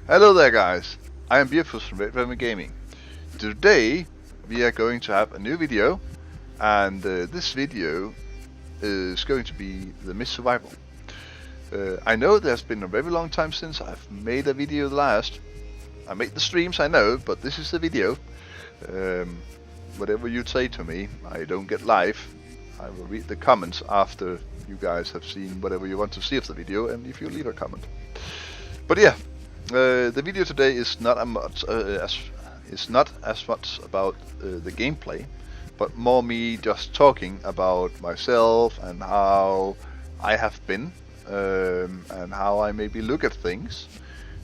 Hello there guys, I am Beafush from Survivel Gaming. Today we are going to have a new video, and this video is going to be the Miss Survival. I know there's been a very long time since I've made a video last. I made the streams, I know, but this is the video. Whatever you say to me, I don't get live. I will read the comments after you guys have seen whatever you want to see of the video, and if you leave a comment. But yeah, the video today is not as much about the gameplay, but more me just talking about myself and how I have been, and how I maybe look at things.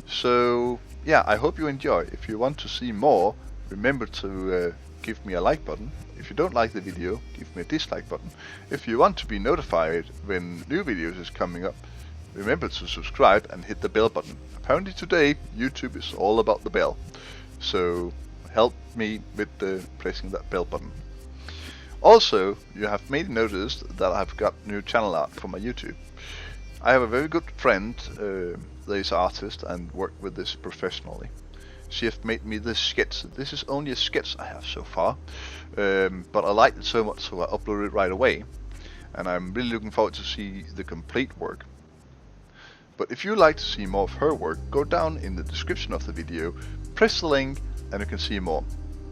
So yeah, I hope you enjoy. If you want to see more, remember to give me a like button. If you don't like the video, give me a dislike button. If you want to be notified when new videos is coming up, remember to subscribe and hit the bell button. Apparently today YouTube is all about the bell, so help me with pressing that bell button. Also, you have maybe noticed that I've got new channel art for my YouTube. I have a very good friend that is an artist and worked with this professionally. She has made me this sketch. This is only a sketch I have so far, but I liked it so much so I uploaded it right away, and I'm really looking forward to see the complete work. But if you'd like to see more of her work, go down in the description of the video, press the link, and you can see more.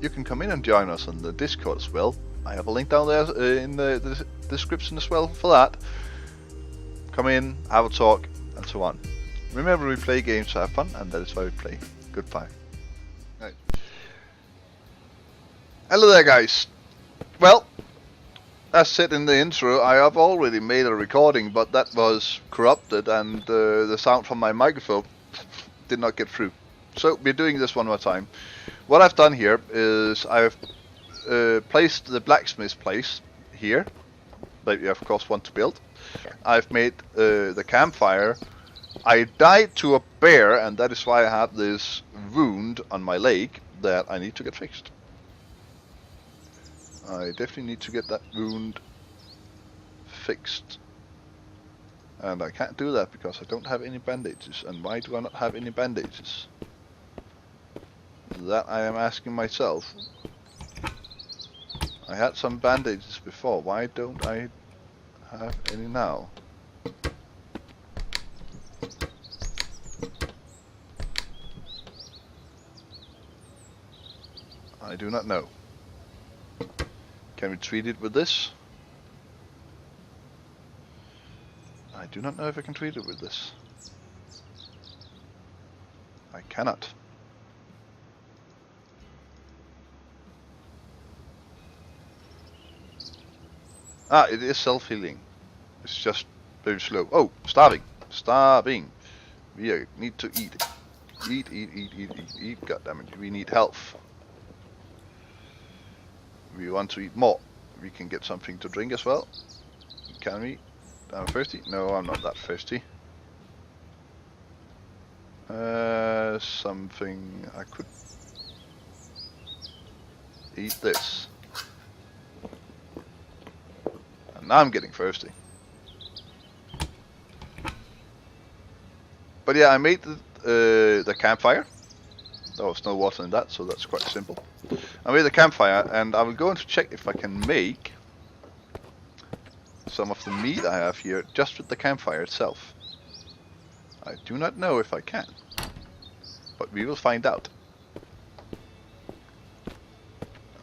You can come in and join us on the Discord as well. I have a link down there in the description as well for that. Come in, have a talk, and so on. Remember, we play games to have fun, and that is why we play. Goodbye. Right. Hello there guys. Well, as said in the intro, I have already made a recording, but that was corrupted and the sound from my microphone did not get through. So we're doing this one more time. What I've done here is I've placed the blacksmith place here that you of course want to build. I've made the campfire. I died to a bear, and that is why I have this wound on my leg that I need to get fixed. I definitely need to get that wound fixed. And I can't do that because I don't have any bandages. And why do I not have any bandages? That I am asking myself. I had some bandages before. Why don't I have any now? I do not know. Can we treat it with this? I do not know if I can treat it with this. I cannot. Ah, it is self-healing. It's just very slow. Oh, starving. Starving. We need to eat. Eat, eat, eat, eat, eat, eat. Goddammit, we need health. We want to eat more. We can get something to drink as well. Can we? I'm thirsty? No, I'm not that thirsty. Something I could eat this. And now I'm getting thirsty. But yeah, I made the campfire. There was no water in that, so that's quite simple. I made the campfire, and I will go and check if I can make some of the meat I have here just with the campfire itself. I do not know if I can, but we will find out.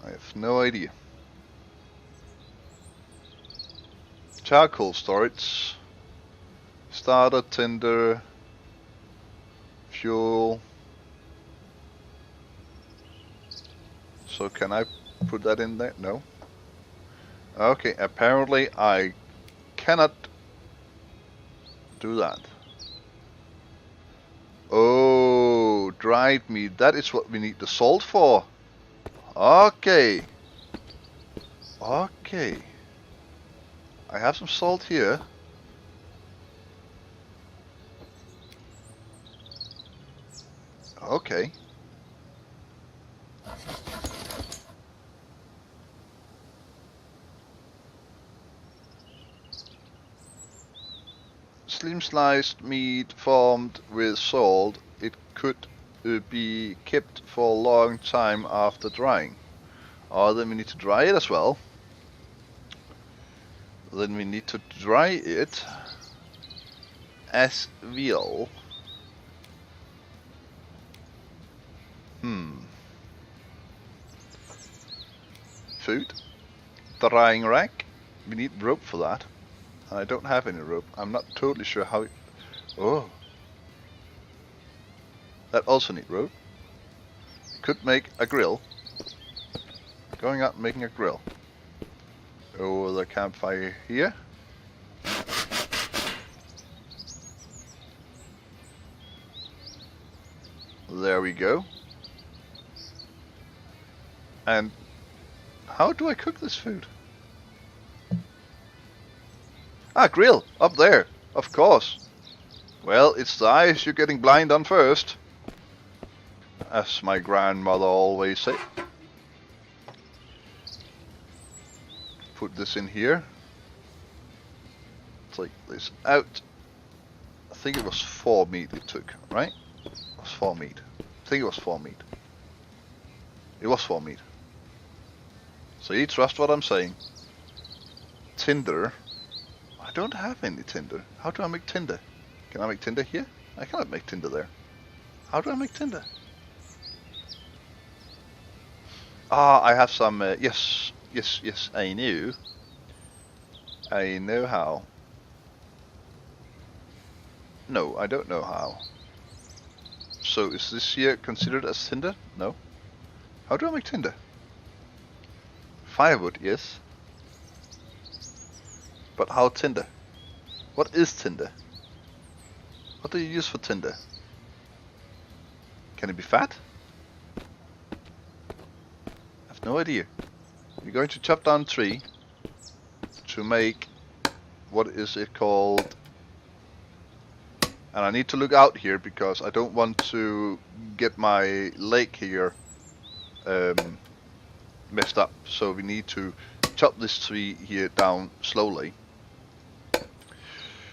I have no idea. Charcoal storage, starter, tinder, fuel. So can I put that in there? No. Okay, apparently I cannot do that. Oh, dried meat. That is what we need the salt for. Okay. Okay. I have some salt here. Okay. Slim sliced meat formed with salt. It could be kept for a long time after drying. Or then we need to dry it as well. Then we need to dry it as well. Food. Drying rack. We need rope for that. And I don't have any rope. I'm not totally sure how... Oh. That also need rope. Could make a grill. Going out and making a grill. Over the campfire here. There we go. And how do I cook this food? Ah, grill! Up there! Of course! Well, it's the eyes you're getting blind on first. As my grandmother always said. Put this in here. Take this out. I think it was 4 meat it took, right? It was 4 meat. I think it was 4 meat. It was 4 meat. So you trust what I'm saying. Tinder. I don't have any tinder. How do I make tinder? Can I make tinder here? I cannot make tinder there. How do I make tinder? Ah, I have some, yes, I knew. I know how. No, I don't know how. So is this here considered as tinder? No. How do I make tinder? Firewood, yes. But how tinder? What is tinder? What do you use for tinder? Can it be fat? I have no idea. We're going to chop down a tree to make, what is it called? And I need to look out here because I don't want to get my leg here messed up. So we need to chop this tree here down slowly.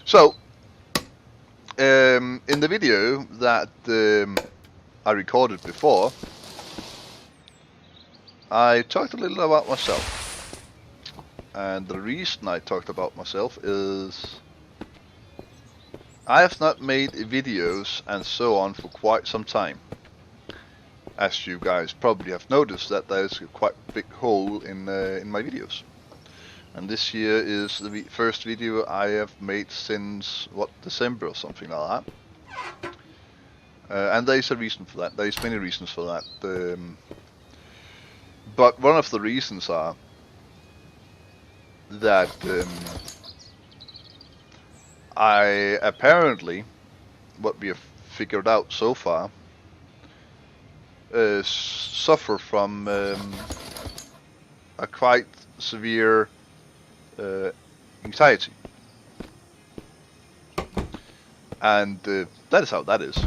So, in the video that I recorded before, I talked a little about myself. And the reason I talked about myself is I have not made videos and so on for quite some time. As you guys probably have noticed that there's a quite big hole in my videos. And this year is the first video I have made since, what, December or something like that. And there is a reason for that. There is many reasons for that. But one of the reasons are that I apparently, what we have figured out so far, suffer from a quite severe anxiety. And that is how that is.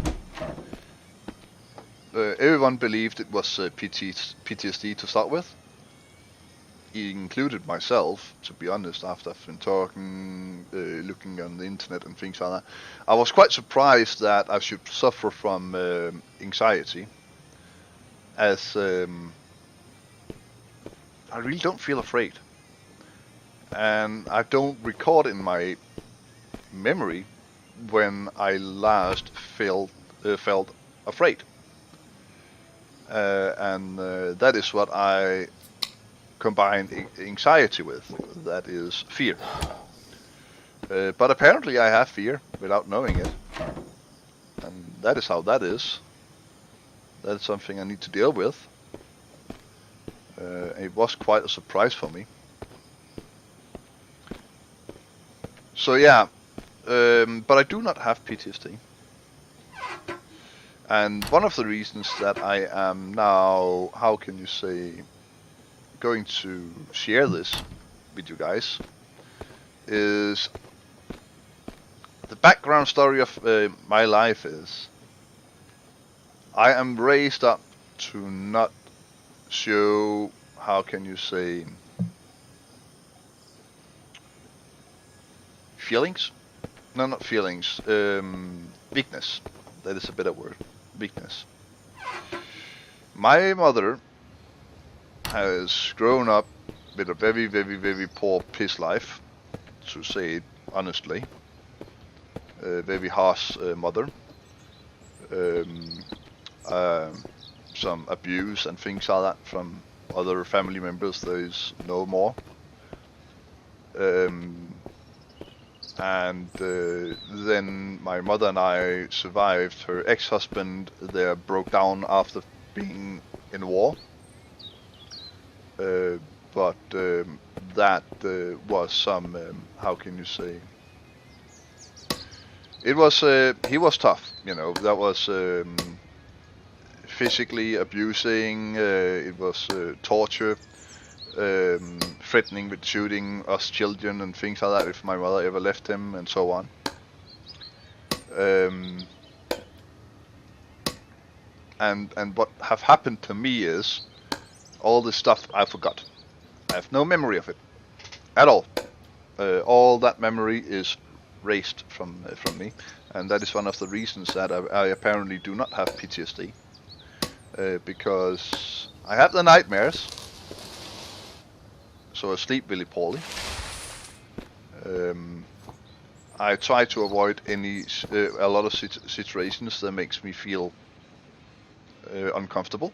Everyone believed it was PTSD to start with. Included myself, to be honest, after I've been talking, looking on the internet and things like that. I was quite surprised that I should suffer from anxiety, as I really don't feel afraid. And I don't record in my memory when I last felt afraid. And that is what I combine anxiety with. That is fear. But apparently I have fear without knowing it. And that is how that is. That is something I need to deal with. It was quite a surprise for me. So yeah, but I do not have PTSD. And one of the reasons that I am now, how can you say, going to share this with you guys is the background story of my life is I am raised up to not show, how can you say, feelings? No, not feelings. Weakness. That is a better word. Weakness. My mother has grown up with a very, very, very poor piss life, to say it honestly. A very harsh mother. Um, uh, some abuse and things like that from other family members. There is no more. Um, and then my mother and I survived. Her ex-husband there broke down after being in war. Uh, but that was some, how can you say? It was he was tough, you know. That was physically abusing. It was torture, threatening with shooting us children and things like that if my mother ever left him, and so on. Um, and what have happened to me is all this stuff I forgot. I have no memory of it at all. All that memory is erased from me, and that is one of the reasons that I apparently do not have PTSD, because I have the nightmares, so I sleep really poorly. I try to avoid a lot of situations that makes me feel uncomfortable.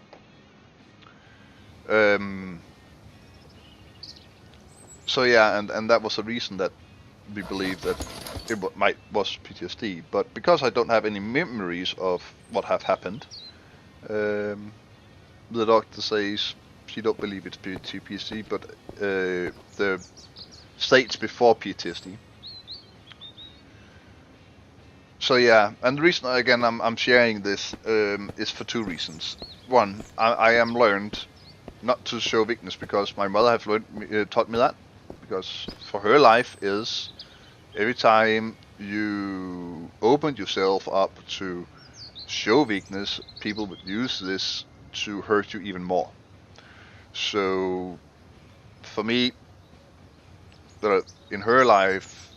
So yeah, and that was the reason that we believe that it was PTSD. But because I don't have any memories of what have happened, the doctor says she don't believe it's PTSD, but the states before PTSD. So yeah, and the reason again I'm sharing this is for two reasons. One, I am learned not to show weakness because my mother have taught me that, because for her life is every time you open yourself up to show weakness, people would use this to hurt you even more. So for me, in her life,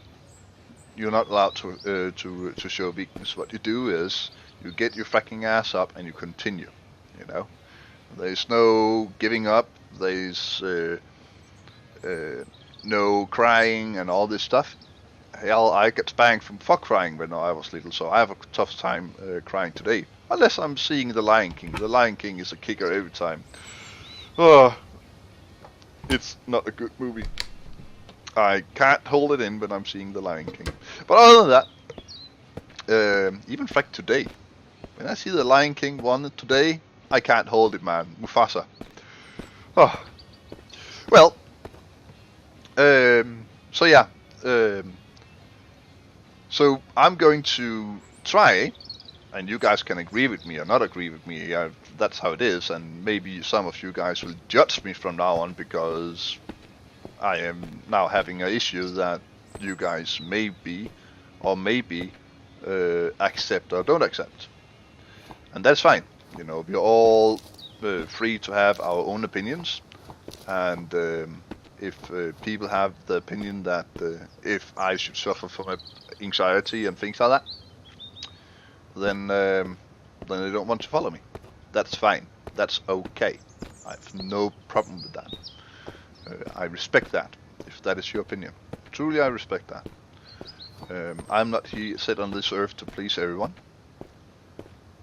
you're not allowed to show weakness. What you do is you get your fucking ass up and you continue. You know, there's no giving up. There's no crying and all this stuff. Hell, I get spanked for crying when I was little, so I have a tough time crying today. Unless I'm seeing The Lion King. The Lion King is a kicker every time. Oh, it's not a good movie. I can't hold it in when I'm seeing The Lion King. But other than that, even like today, when I see The Lion King 1 today, I can't hold it, man. Mufasa. Oh. Well, so yeah. So I'm going to try, and you guys can agree with me or not agree with me. That's how it is, and maybe some of you guys will judge me from now on because I am now having an issue that you guys maybe accept or don't accept, and that's fine. You know, we're all free to have our own opinions, and if people have the opinion that if I should suffer from anxiety and things like that, then they don't want to follow me. That's fine. That's okay. I have no problem with that. I respect that, if that is your opinion. Truly, I respect that. I'm not set on this earth to please everyone,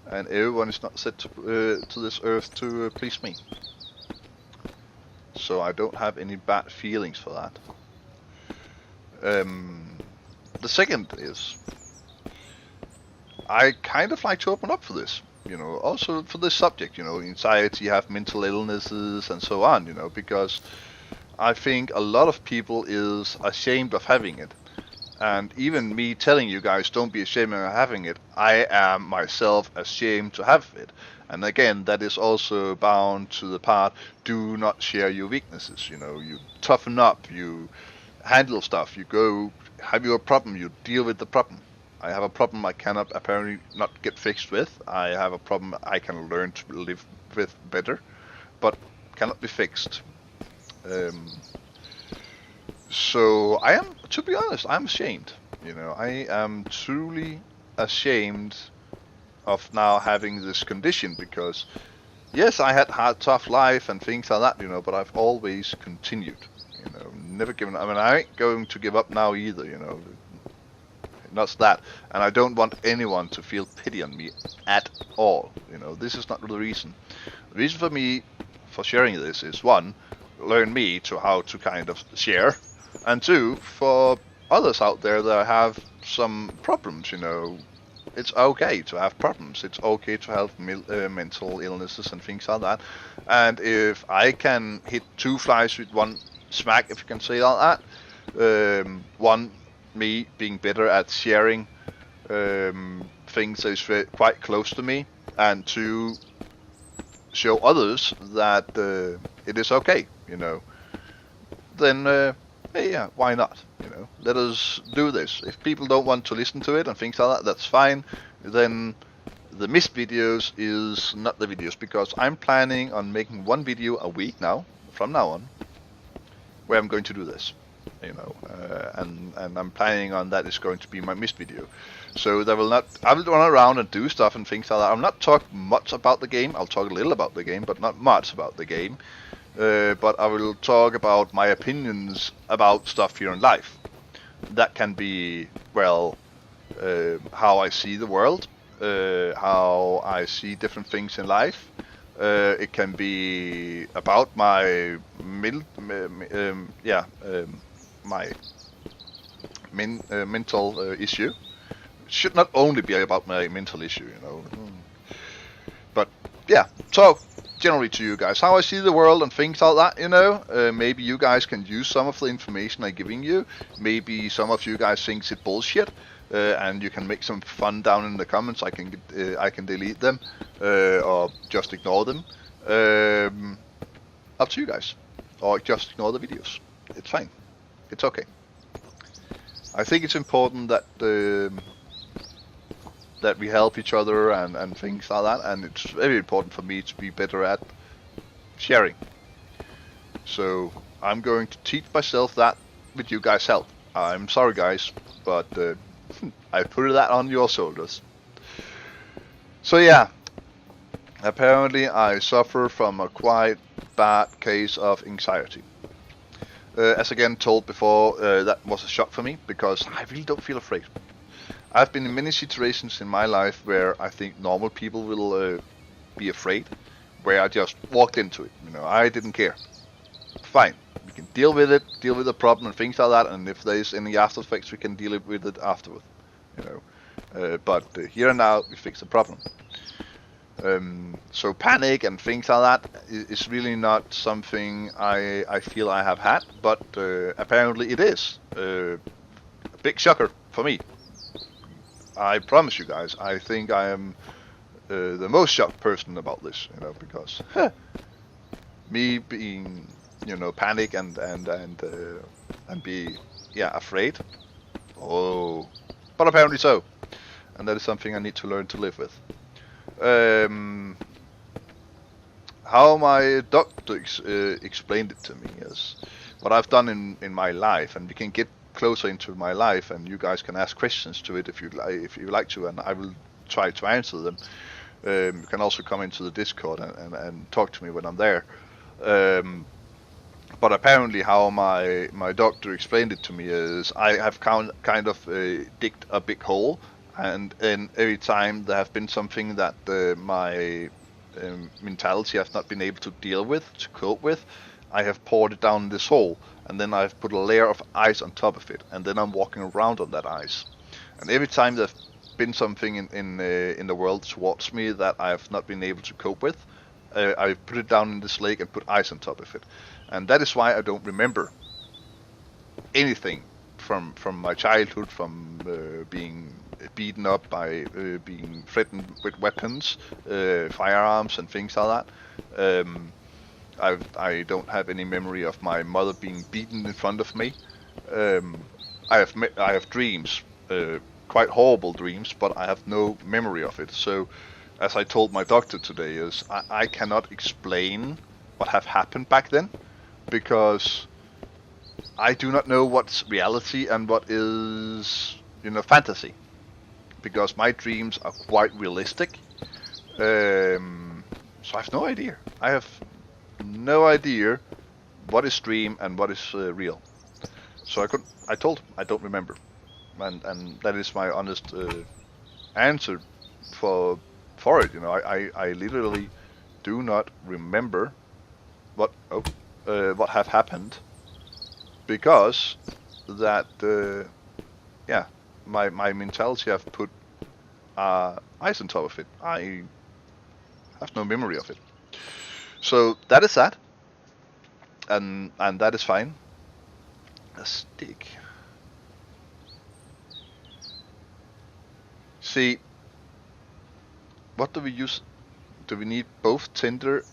and everyone is not set to this earth to please me. So I don't have any bad feelings for that. The second is, I kind of like to open up for this. You know, also for this subject. You know, anxiety, have mental illnesses, and so on. You know, because I think a lot of people is ashamed of having it. And even me telling you guys don't be ashamed of having it, I am myself ashamed to have it. And again, that is also bound to the part, do not share your weaknesses. You know, you toughen up, you handle stuff, you go, have your problem, you deal with the problem. I have a problem I cannot apparently not get fixed with. I have a problem I can learn to live with better, but cannot be fixed. So I am, to be honest, I'm ashamed. You know, I am truly ashamed of now having this condition because yes, I had hard, tough life and things like that, but I've always continued. Never given up. I mean, I ain't going to give up now either. Not that, and I don't want anyone to feel pity on me at all. This is not the reason. The reason for me for sharing this is one, learn me to how to kind of share, and two, for others out there that have some problems. It's okay to have problems. It's okay to have mental illnesses and things like that. And if I can hit two flies with one smack, if you can say like that, one, me being better at sharing things that is quite close to me, and two, show others that it is okay, then hey, yeah, why not? Let us do this. If people don't want to listen to it and things like that, that's fine. Then the missed videos is not the videos, because I'm planning on making one video a week now, from now on, where I'm going to do this. And I'm planning on that is going to be my missed video. So I will run around and do stuff and things like that. I'll not talk much about the game. I'll talk a little about the game, but not much about the game. But I will talk about my opinions about stuff here in life. That can be, well, how I see the world, how I see different things in life. It can be about my mental issue. It should not only be about my mental issue, But yeah, talk generally to you guys how I see the world and things like that. Maybe you guys can use some of the information I'm giving you. Maybe some of you guys thinks it bullshit, and you can make some fun down in the comments. I can delete them or just ignore them. Up to you guys, or just ignore the videos. It's fine. It's okay. I think it's important that that we help each other and things like that, and it's very important for me to be better at sharing. So I'm going to teach myself that with you guys' help. I'm sorry, guys, but I put that on your shoulders. So yeah, apparently I suffer from a quite bad case of anxiety. As again told before, that was a shock for me, because I really don't feel afraid. I've been in many situations in my life where I think normal people will be afraid, where I just walked into it. I didn't care. Fine, we can deal with it, deal with the problem and things like that, and if there's any after effects, we can deal with it afterward. But here and now, we fix the problem. So panic and things like that is really not something I feel I have had, but apparently it is a big shocker for me. I promise you guys, I think I am the most shocked person about this, because me being, panic and be, afraid. Oh, but apparently so, and that is something I need to learn to live with. How my doctor explained it to me is what I've done in my life, and we can get closer into my life, and you guys can ask questions to it if you like to, and I will try to answer them. You can also come into the Discord and talk to me when I'm there. But apparently, how my doctor explained it to me is I have kind of digged a big hole, and every time there have been something that my mentality has not been able to deal with, to cope with, I have poured it down this hole, and then I've put a layer of ice on top of it, and then I'm walking around on that ice. And every time there's been something in the world towards me that I have not been able to cope with, I put it down in this lake and put ice on top of it. And that is why I don't remember anything from my childhood, from being beaten up, by being threatened with weapons, firearms and things like that. I don't have any memory of my mother being beaten in front of me. I have dreams, quite horrible dreams, but I have no memory of it. So, as I told my doctor today, is I cannot explain what have happened back then, because I do not know what's reality and what is, fantasy. Because my dreams are quite realistic. So I have no idea. I have no idea what is dream and what is real. So I told him I don't remember, and that is my honest answer for it. I literally do not remember what have happened, because that yeah, my mentality have put ice on top of it. I have no memory of it. So that is that, and that is fine. A stick. See, what do we use? Do we need both tinder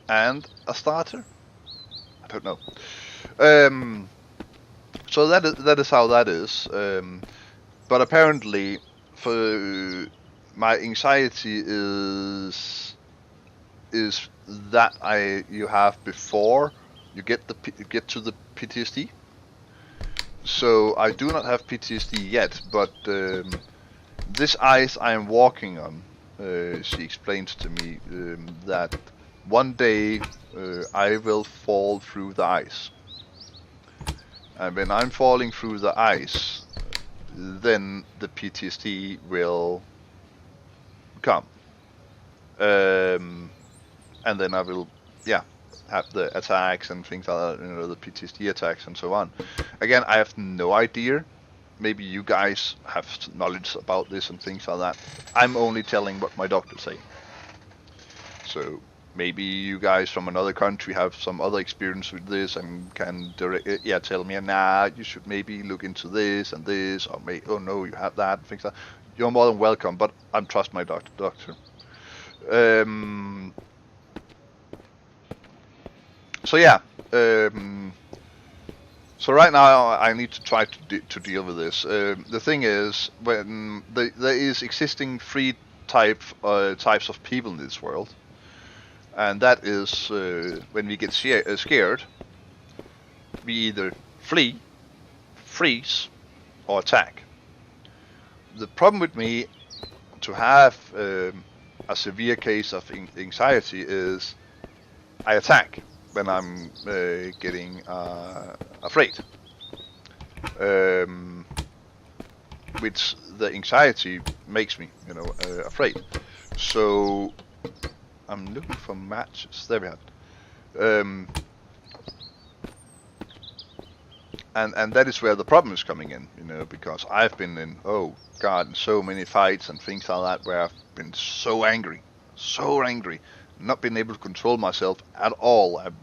and a starter? I don't know. So that is how that is. But apparently, for my anxiety is that you have before you get to the PTSD. So I do not have PTSD yet, but this ice I am walking on, she explained to me that one day I will fall through the ice. And when I'm falling through the ice, then the PTSD will come. And then I will, have the attacks and things like that, the PTSD attacks and so on. Again, I have no idea. Maybe you guys have knowledge about this and things like that. I'm only telling what my doctors say. So maybe you guys from another country have some other experience with this and can tell me, nah, you should maybe look into this and this, or oh no, you have that, and things like that. You're more than welcome, but I trust my doctor. So yeah. So right now I need to try to deal with this. The thing is, when there is existing three types of people in this world, and that is when we get scared, we either flee, freeze, or attack. The problem with me to have a severe case of anxiety is I attack when I'm getting afraid, which the anxiety makes me, afraid. So I'm looking for matches. There we have it. And that is where the problem is coming in, because I've been in, oh God, so many fights and things like that where I've been so angry, not been able to control myself at all. I've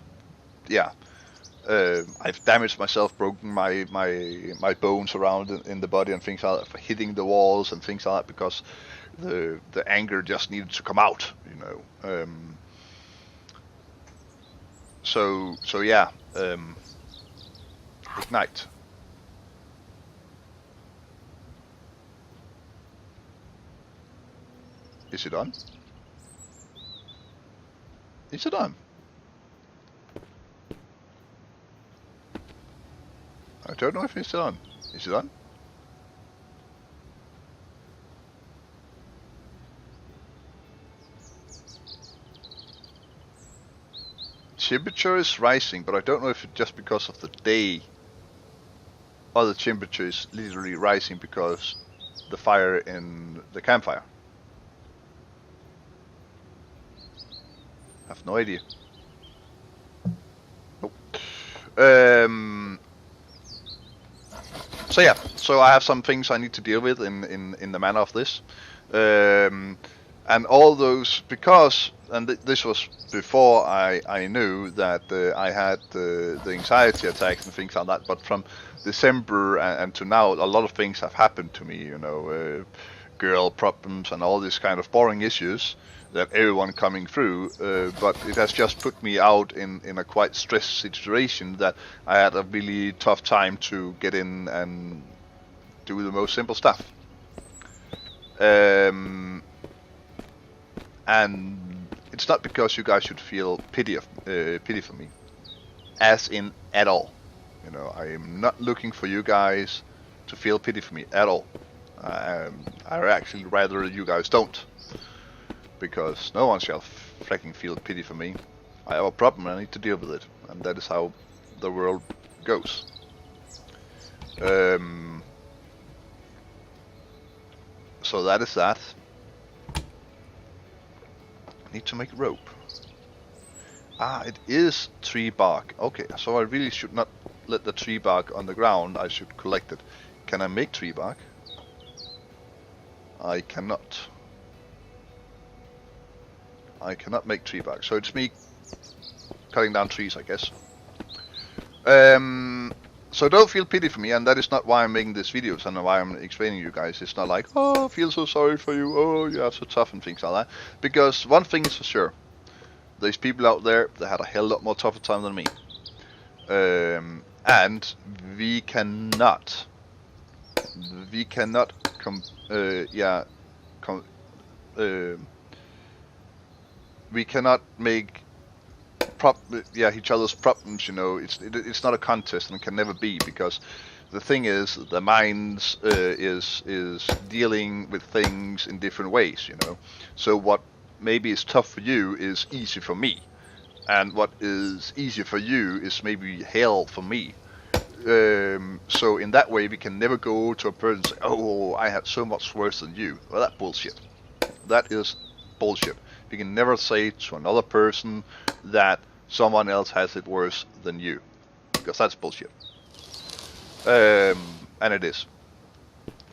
damaged myself, broken my bones around in the body and things like that, for hitting the walls and things like that, because the anger just needed to come out, So yeah. Ignite. Is it on? Is it on? I don't know if it's on. Is it on? Temperature is rising, but I don't know if it's just because of the day. Or the temperature is literally rising because the fire in the campfire. I have no idea. Nope. So yeah, so I have some things I need to deal with in the manner of this. And all those, because, and this was before I knew that I had the anxiety attacks and things like that, but from December and to now, a lot of things have happened to me, girl problems and all these kind of boring issues that everyone coming through, but it has just put me out in a quite stressed situation that I had a really tough time to get in and do the most simple stuff. And it's not because you guys should feel pity for me, as in at all. I am not looking for you guys to feel pity for me at all. I actually rather you guys don't, because no one shall freaking feel pity for me. I have a problem and I need to deal with it, and that is how the world goes. So that is that. I need to make rope. Ah, it is tree bark. Okay, so I really should not let the tree bark on the ground. I should collect it. Can I make tree bark? I cannot. I cannot make tree bark. So it's me cutting down trees, I guess. So don't feel pity for me, and that is not why I'm making these videos and why I'm explaining you guys. It's not like, oh, I feel so sorry for you, oh, you are so tough and things like that. Because one thing is for sure, there's people out there that had a hell lot more tougher time than me. And we cannot make each other's problems, you know. It's not a contest and can never be, because the thing is, the minds is dealing with things in different ways, you know. So what maybe is tough for you is easy for me, and what is easy for you is maybe hell for me. So in that way, we can never go to a person and say, "Oh, I had so much worse than you." Well, that's bullshit. That is bullshit. We can never say to another person that someone else has it worse than you, because that's bullshit. And it is.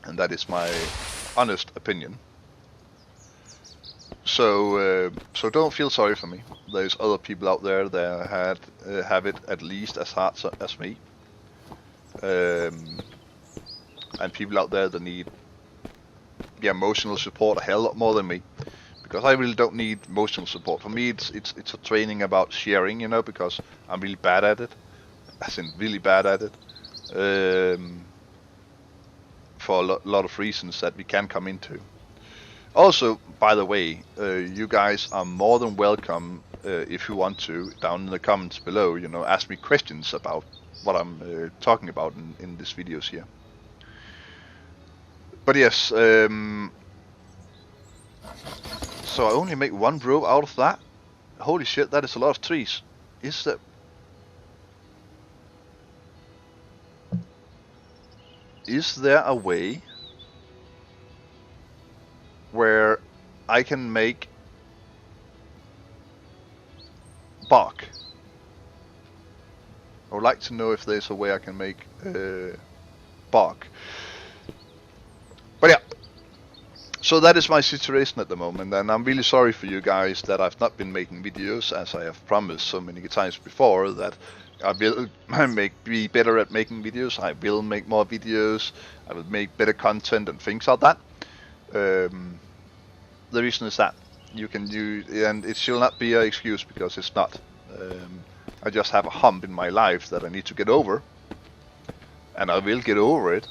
And that is my honest opinion. So don't feel sorry for me. There's other people out there that have it at least as hard as me. And people out there that need emotional support a hell lot more than me. Because I really don't need emotional support. For me, it's a training about sharing, you know, because I'm really bad at it. As in, really bad at it. For a lot of reasons that we can come into. Also, by the way, you guys are more than welcome, if you want to, down in the comments below, you know, ask me questions about what I'm talking about in these videos here. But yes, so I only make one row out of that? Holy shit, that is a lot of trees. Is there a way where I can make bark? I would like to know if there's a way I can make bark. But yeah, so that is my situation at the moment, and I'm really sorry for you guys that I've not been making videos, as I have promised so many times before that I will be better at making videos. I will make more videos. I will make better content and things like that. The reason is that you can do, and it shall not be an excuse, because it's not. I just have a hump in my life that I need to get over, and I will get over it.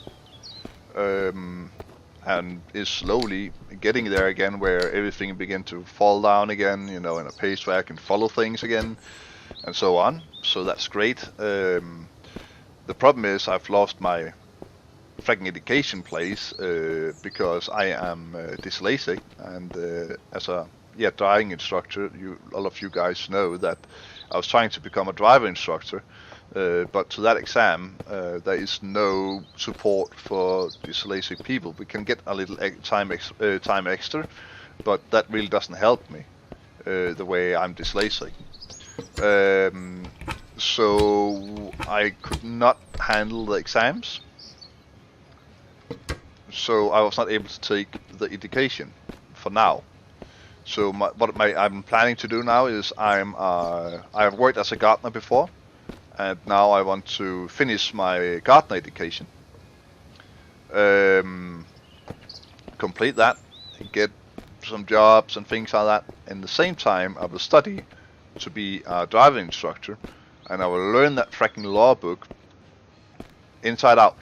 And is slowly getting there again, where everything begin to fall down again, you know, in a pace where I can follow things again, and so on. So that's great. The problem is I've lost my freaking education place, because I am dyslexic, and as a driving instructor, all of you guys know that I was trying to become a driver instructor. But to that exam, there is no support for dyslexic people. We can get a little time extra, but that really doesn't help me the way I'm dyslexic. So I could not handle the exams, so I was not able to take the education for now. So I'm planning to do now is I've worked as a gardener before. And now I want to finish my gardener education. Complete that, get some jobs and things like that. In the same time, I will study to be a driving instructor, and I will learn that fracking law book inside out.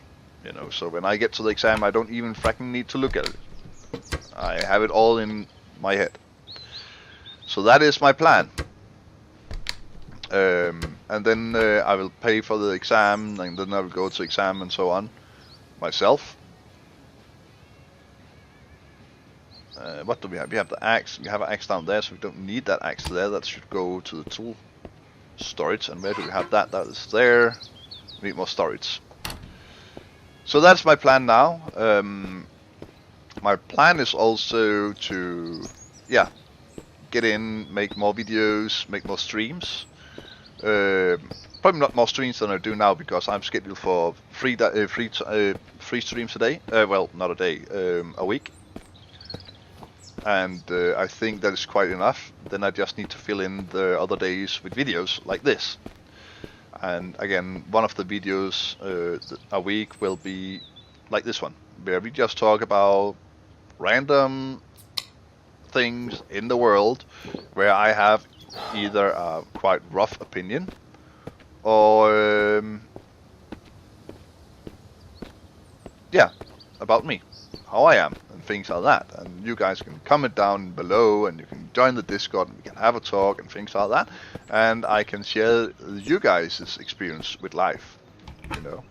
You know, so when I get to the exam, I don't even fracking need to look at it. I have it all in my head. So that is my plan. And then I will pay for the exam, and then I will go to exam and so on myself. What do we have? We have the axe. We have an axe down there, so we don't need that axe there. That should go to the tool storage. And where do we have that? That is there. We need more storage. So that's my plan now. My plan is also to, yeah, get in, make more videos, make more streams. Probably not more streams than I do now because I'm scheduled for three streams a day. Well, not a day, a week. And I think that is quite enough. Then I just need to fill in the other days with videos like this. And again, one of the videos a week will be like this one, where we just talk about random things in the world where I have either a quite rough opinion or yeah, about me, how I am and things like that. And you guys can comment down below and you can join the Discord and we can have a talk and things like that, and I can share you guys' experience with life, you know.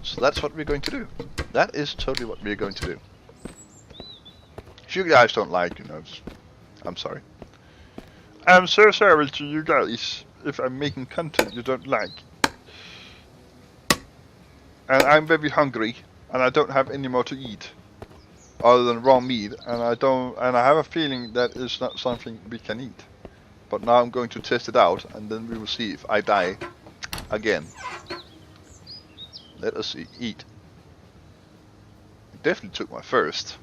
So that's what we're going to do. That is totally what we're going to do. If you guys don't like, you know, I'm sorry. I'm so sorry to you guys if I'm making content you don't like. And I'm very hungry and I don't have any more to eat other than raw meat, and I have a feeling that is not something we can eat. But now I'm going to test it out and then we will see if I die again. Let us eat. I definitely took my first.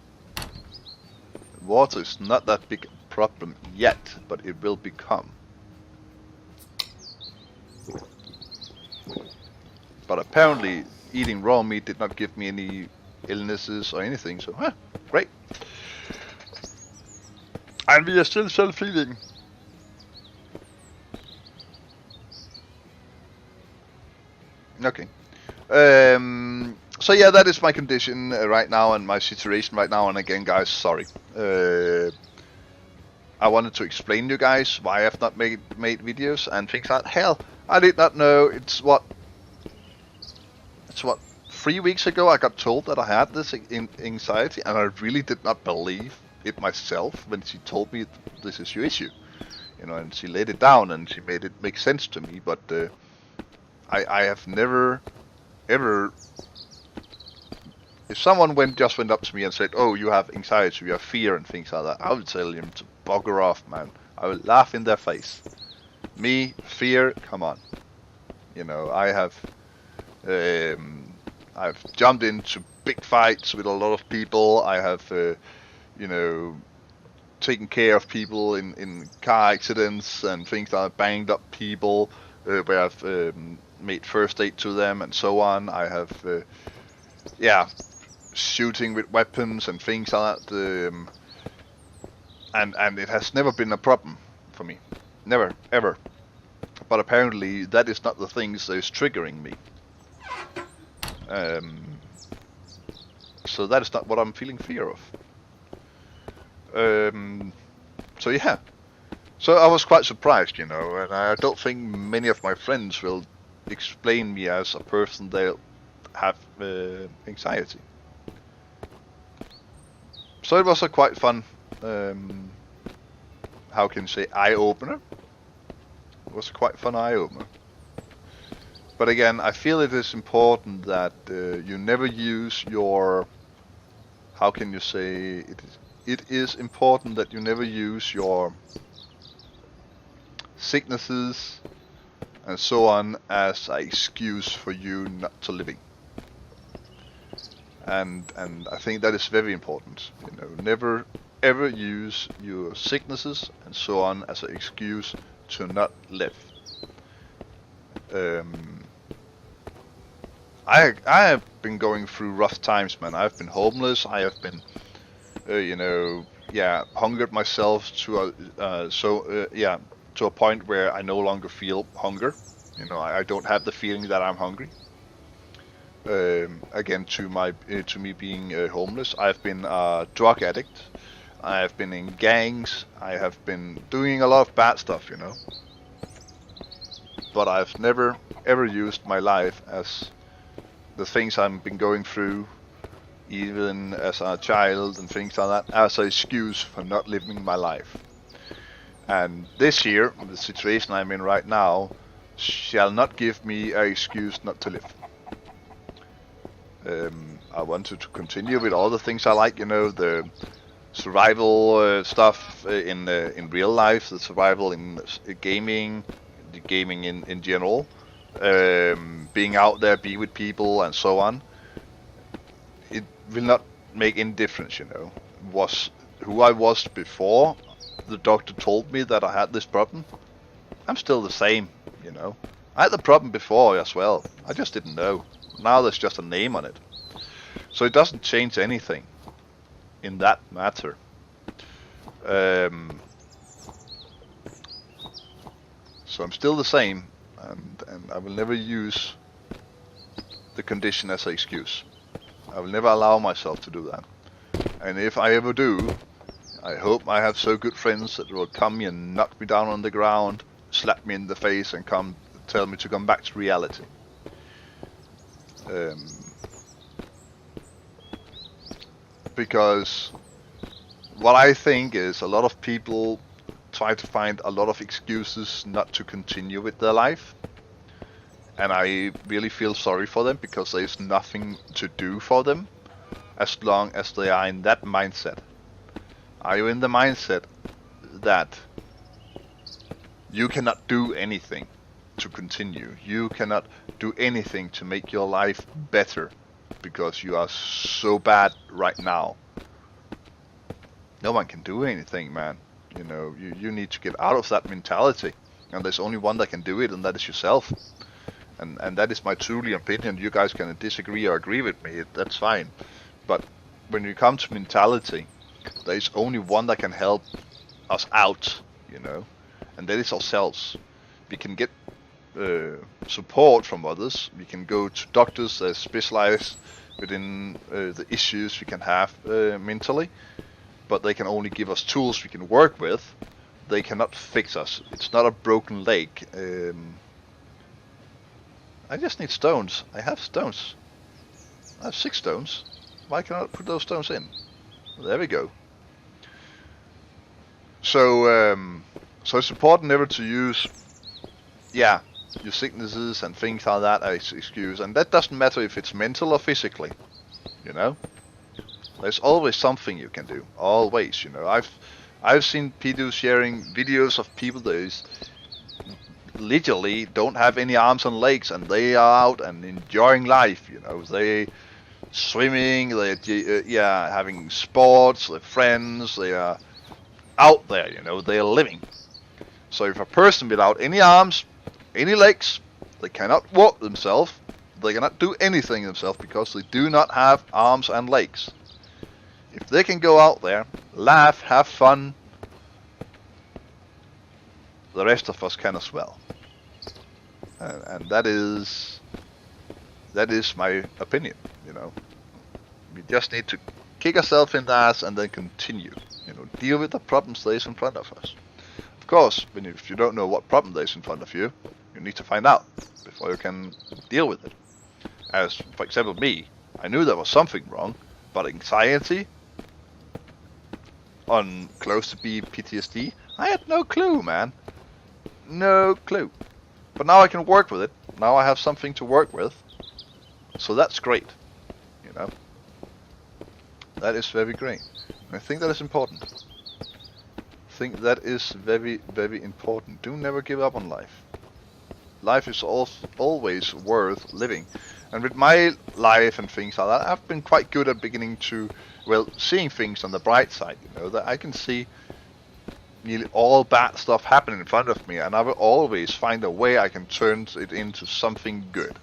Water is not that big a problem yet, but it will become. But apparently eating raw meat did not give me any illnesses or anything, so great. And we are still self-healing. Okay. So yeah, that is my condition right now and my situation right now. And again, guys, sorry. I wanted to explain to you guys why I have not made videos and things like that. Hell, I did not know. It's what 3 weeks ago I got told that I had this anxiety, and I really did not believe it myself when she told me this is your issue. You know, and she laid it down and she made it make sense to me. But I have never ever. If someone just went up to me and said, "Oh, you have anxiety, you have fear, and things like that," I would tell him to bugger off, man. I would laugh in their face. Me, fear, come on. You know, I've jumped into big fights with a lot of people. I have, you know, taken care of people in car accidents and things like that, banged up people, where I've made first aid to them and so on. I have, yeah, shooting with weapons and things like that. And it has never been a problem for me. Never, ever. But apparently that is not the things that is triggering me. So that is not what I'm feeling fear of. So yeah. So I was quite surprised, you know, and I don't think many of my friends will explain me as a person that have anxiety. So it was a quite fun, how can you say, eye-opener. It was a quite fun eye-opener. But again, I feel it is important that you never use your, how can you say, it is important that you never use your sicknesses and so on as an excuse for you not to living. And I think that is very important. You know, never ever use your sicknesses and so on as an excuse to not live. I have been going through rough times, man. I've been homeless. I have been, you know, yeah, hungered myself to to a point where I no longer feel hunger. You know, I don't have the feeling that I'm hungry. Again, to me being homeless, I've been a drug addict. I have been in gangs. I have been doing a lot of bad stuff, you know. But I've never ever used my life as the things I've been going through, even as a child and things like that, as an excuse for not living my life. And this year, the situation I'm in right now, shall not give me an excuse not to live. I wanted to continue with all the things I like, the survival stuff in real life, the survival in gaming, the gaming in general, being out there, be with people, and so on. It will not make any difference, Was who I was before the doctor told me that I had this problem. I'm still the same, I had the problem before as well. I just didn't know. Now there's just a name on it. So it doesn't change anything in that matter. So I'm still the same, and I will never use the condition as an excuse. I will never allow myself to do that. And if I ever do, I hope I have so good friends that will come and knock me down on the ground, slap me in the face, and come tell me to come back to reality. Because what I think is a lot of people try to find a lot of excuses not to continue with their life. And I really feel sorry for them, because there's nothing to do for them as long as they are in that mindset. Are you in the mindset that you cannot do anything to continue? You cannot do anything to make your life better because you are so bad right now? No one can do anything, man. You need to get out of that mentality. And there's only one that can do it, and that is yourself. And that is my truly opinion. You guys can disagree or agree with me, that's fine. But when you come to mentality, there is only one that can help us out, and that is ourselves. We can get support from others. We can go to doctors that specialize within the issues we can have mentally, but they can only give us tools we can work with. They cannot fix us. It's not a broken leg. I just need stones. I have stones. I have 6 stones. Why can't I put those stones in? There we go. So it's important never to use, your sicknesses and things like that as excuse. And that doesn't matter if it's mental or physically, There's always something you can do. Always, I've seen people sharing videos of people that is literally don't have any arms and legs, and they are out and enjoying life. They swimming, they having sports, their friends, they are out there. They are living. So if a person without any arms, any legs, they cannot walk themselves, they cannot do anything themselves because they do not have arms and legs. If they can go out there, laugh, have fun, the rest of us can as well. And that is my opinion, We just need to kick ourselves in the ass and then continue, deal with the problems that is in front of us. Of course, if you don't know what problem there is in front of you, you need to find out before you can deal with it. As, for example, me, I knew there was something wrong, but anxiety on close to be PTSD, I had no clue, man. No clue. But now I can work with it. Now I have something to work with. So that's great. That is very great. And I think that is important. I think that is very, very important. Do never give up on life. Life is always worth living. And with my life and things like that, I've been quite good at beginning to, seeing things on the bright side. That I can see nearly all bad stuff happening in front of me, and I will always find a way I can turn it into something good.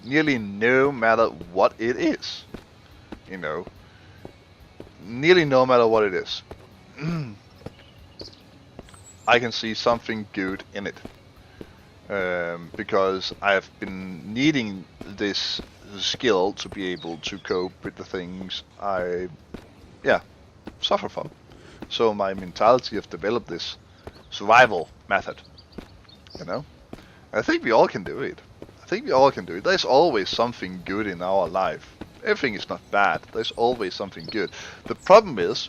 Nearly no matter what it is. Nearly no matter what it is. I can see something good in it. Because I've been needing this skill to be able to cope with the things I suffer from. So my mentality have developed this survival method. I think we all can do it. There's always something good in our life. Everything is not bad. There's always something good. The problem is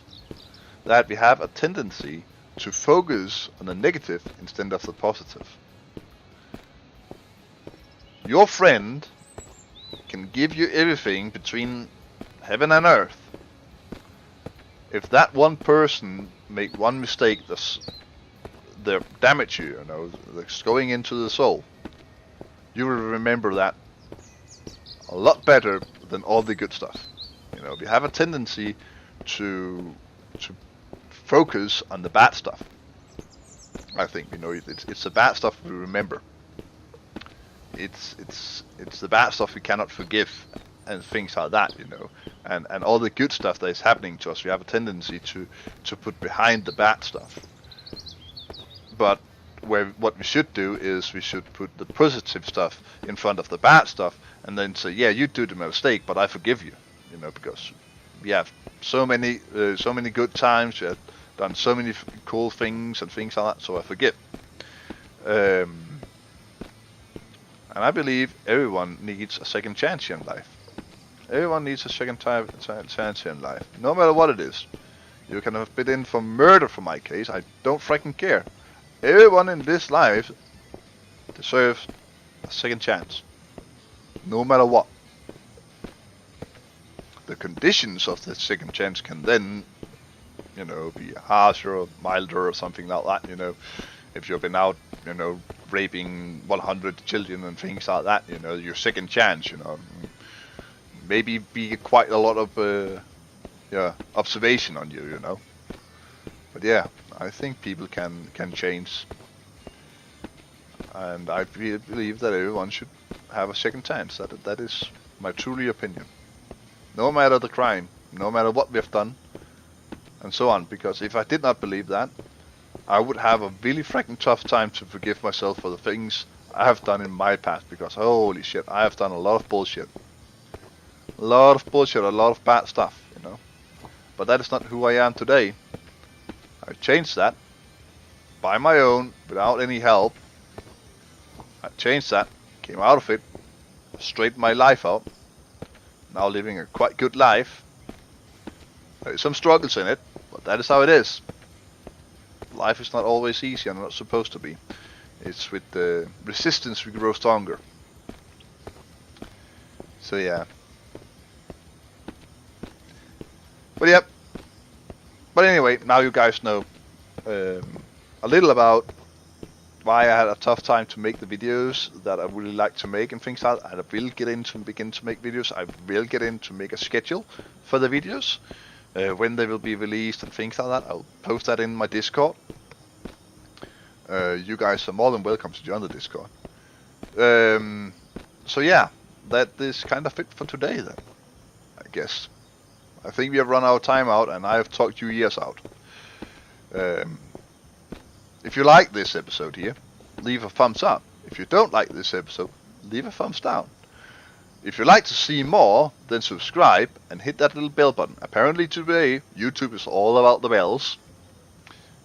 that we have a tendency to focus on the negative instead of the positive. Your friend can give you everything between heaven and earth. If that one person make one mistake that damage you, that's going into the soul, you will remember that a lot better than all the good stuff. We have a tendency to focus on the bad stuff. I think it's the bad stuff we remember. It's the bad stuff we cannot forgive and things like that, and all the good stuff that is happening to us, we have a tendency to put behind the bad stuff. But what we should do is we should put the positive stuff in front of the bad stuff, and then say, yeah, you did a mistake, but I forgive you, because we have so many good times, we have done so many cool things and things like that, so I forgive. And I believe everyone needs a second chance in life. Everyone needs a second chance in life, no matter what it is. You can have been in for murder for my case, I don't freaking care. Everyone in this life deserves a second chance, no matter what. The conditions of the second chance can then, be harsher or milder or something like that, If you've been out, raping 100 children and things like that, your second chance, maybe be quite a lot of, observation on you, But yeah, I think people can change, and I believe that everyone should have a second chance. That is my truly opinion. No matter the crime, no matter what we have done, and so on. Because if I did not believe that, I would have a really freaking tough time to forgive myself for the things I have done in my past. Because holy shit, I have done a lot of bullshit. A lot of bad stuff, But that is not who I am today. I changed that by my own, without any help. I changed that, came out of it, straightened my life out. Now living a quite good life. There is some struggles in it, but that is how it is. Life is not always easy and not supposed to be. It's with the resistance we grow stronger. So yeah. But yep. But anyway, now you guys know a little about why I had a tough time to make the videos that I really like to make and things like that. I will begin to make videos. I will get into make a schedule for the videos, when they will be released and things like that. I'll post that in my Discord. You guys are more than welcome to join the Discord. So yeah, that is kind of it for today then, I guess. I think we have run our time out and I have talked you years out. If you like this episode here, leave a thumbs up. If you don't like this episode, leave a thumbs down. If you'd like to see more, then subscribe and hit that little bell button. Apparently today, YouTube is all about the bells.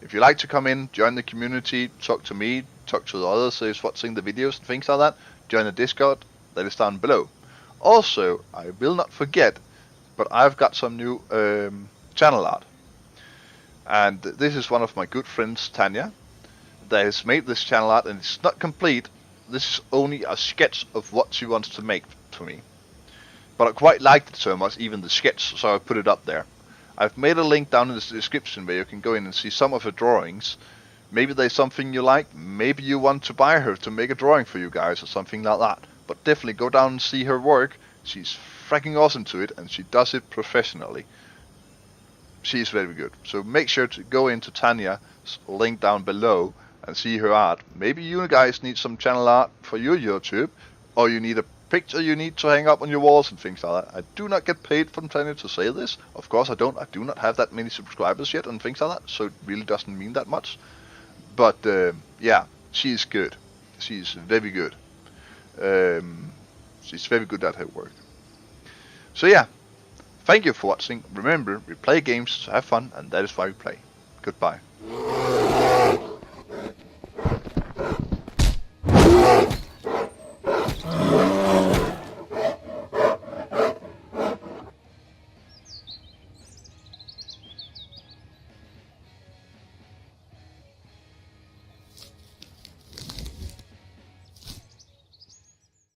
If you'd like to come in, join the community, talk to me, talk to the others who's watching the videos and things like that, join the Discord, that is down below. Also, I will not forget, but I've got some new channel art. And this is one of my good friends, Tanya, that has made this channel art, and it's not complete. This is only a sketch of what she wants to make to me. But I quite liked it so much, even the sketch, so I put it up there. I've made a link down in the description where you can go in and see some of her drawings. Maybe there's something you like, maybe you want to buy her to make a drawing for you guys or something like that. But definitely go down and see her work. She's fracking awesome to it, and she does it professionally. She's very good. So make sure to go into Tanya's link down below and see her art. Maybe you guys need some channel art for your YouTube, or you need a picture you need to hang up on your walls and things like that. I do not get paid from Tanya to say this. Of course I don't. I do not have that many subscribers yet and things like that, so it really doesn't mean that much. But yeah, she's good. She's very good. She's very good at her work. So yeah, thank you for watching. Remember, we play games to have fun, and that is why we play. Goodbye.